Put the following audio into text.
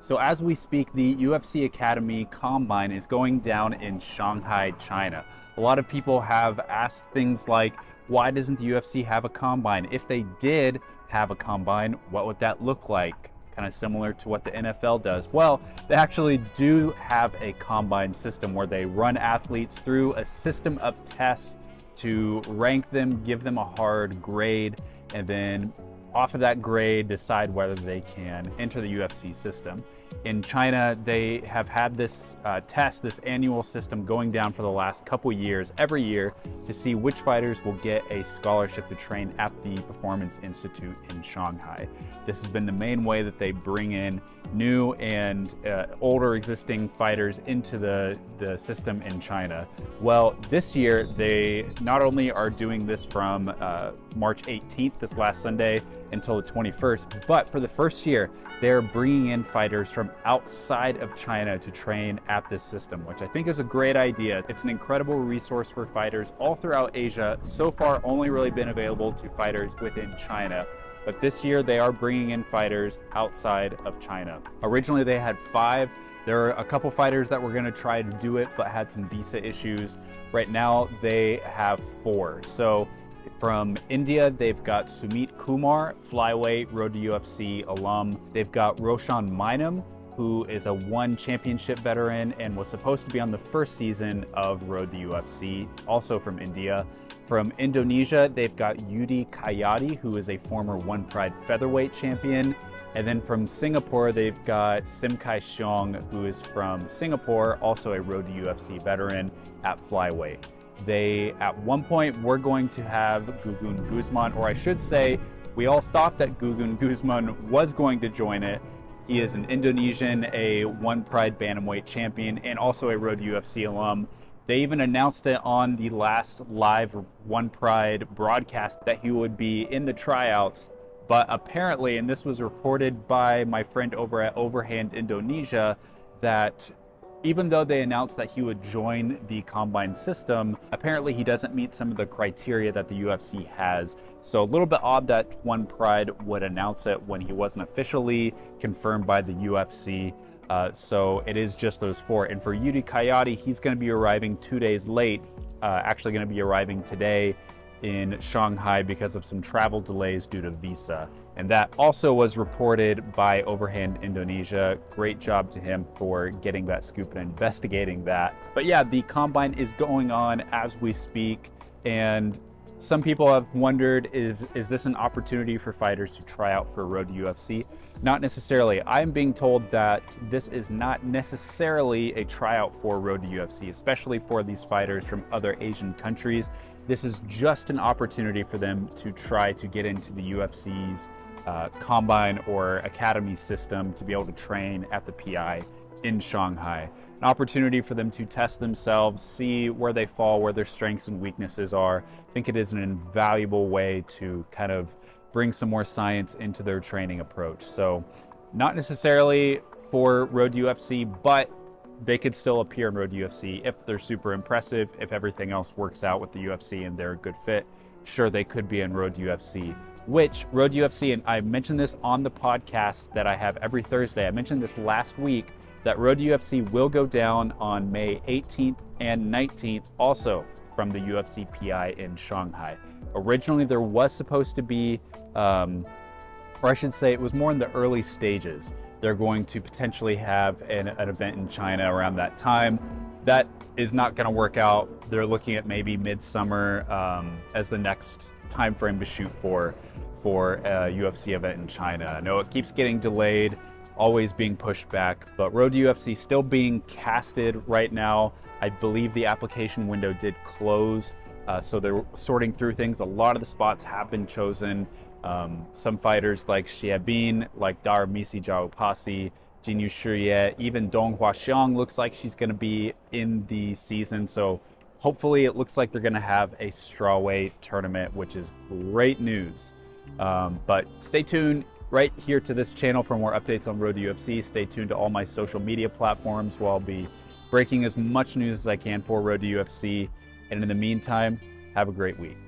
So as we speak, the UFC Academy Combine is going down in Shanghai, China. A lot of people have asked things like, why doesn't the UFC have a combine? If they did have a combine, what would that look like? Kind of similar to what the NFL does. Well, they actually do have a combine system where they run athletes through a system of tests to rank them, give them a hard grade, and then off of that grade, decide whether they can enter the UFC system. In China, they have had this this annual system going down for the last couple years, every year, to see which fighters will get a scholarship to train at the Performance Institute in Shanghai. This has been the main way that they bring in new and older existing fighters into the system in China. Well, this year, they not only are doing this from March 18th, this last Sunday, until the 21st, but for the first year, they're bringing in fighters from outside of China to train at this system, which I think is a great idea. It's an incredible resource for fighters all throughout Asia. So far, only really been available to fighters within China. But this year, they are bringing in fighters outside of China. Originally, they had 5. There are a couple fighters that were going to try to do it, but had some visa issues. Right now, they have 4. So from India, they've got Sumit Kumar, flyweight, Road to UFC alum. They've got Roshan Mainam, who is a 1 championship veteran and was supposed to be on the first season of Road to UFC, also from India. From Indonesia, they've got Yudi Kayati, who is a former One Pride featherweight champion. And then from Singapore, they've got Sim Kai Xiong, who is from Singapore, also a Road to UFC veteran at flyweight. They, at one point, were going to have Gugun Guzman, or I should say, we all thought that Gugun Guzman was going to join it. He is an Indonesian, a One Pride bantamweight champion, and also a Road to UFC alum. They even announced it on the last live One Pride broadcast that he would be in the tryouts. But apparently, and this was reported by my friend over at Overhand Indonesia, that even though they announced that he would join the combine system, apparently he doesn't meet some of the criteria that the UFC has. So a little bit odd that One Pride would announce it when he wasn't officially confirmed by the UFC. So it is just those 4. And for Yudi Kayati, he's going to be arriving 2 days late, actually going to be arriving today in Shanghai because of some travel delays due to visa. And that also was reported by Overhand Indonesia. Great job to him for getting that scoop and investigating that. But yeah, the combine is going on as we speak. And some people have wondered, is this an opportunity for fighters to try out for Road to UFC? Not necessarily. I'm being told that this is not necessarily a tryout for Road to UFC, especially for these fighters from other Asian countries. This is just an opportunity for them to try to get into the UFC's combine or academy system to be able to train at the PI in Shanghai. An opportunity for them to test themselves, see where they fall, where their strengths and weaknesses are. I think it is an invaluable way to kind of bring some more science into their training approach. So not necessarily for Road to UFC, but they could still appear in Road to UFC if they're super impressive, if everything else works out with the UFC and they're a good fit. Sure, they could be in Road to UFC, which Road to UFC, and I mentioned this on the podcast that I have every Thursday. I mentioned this last week, that Road to UFC will go down on May 18th and 19th, also from the UFC PI in Shanghai. Originally, there was supposed to be, or I should say, it was more in the early stages. They're going to potentially have an event in China around that time. That is not going to work out. They're looking at maybe midsummer as the next time frame to shoot for a UFC event in China. I know it keeps getting delayed, always being pushed back, but Road to UFC still being casted right now. I believe the application window did close, so they're sorting through things. A lot of the spots have been chosen. Some fighters like Xiaobin, like Daramisi Jaopasi, Jinyu Shiye, even Dong Huaxiang looks like she's going to be in the season. So hopefully it looks like they're going to have a strawweight tournament, which is great news. But stay tuned right here to this channel for more updates on Road to UFC. Stay tuned to all my social media platforms where I'll be breaking as much news as I can for Road to UFC. And in the meantime, have a great week.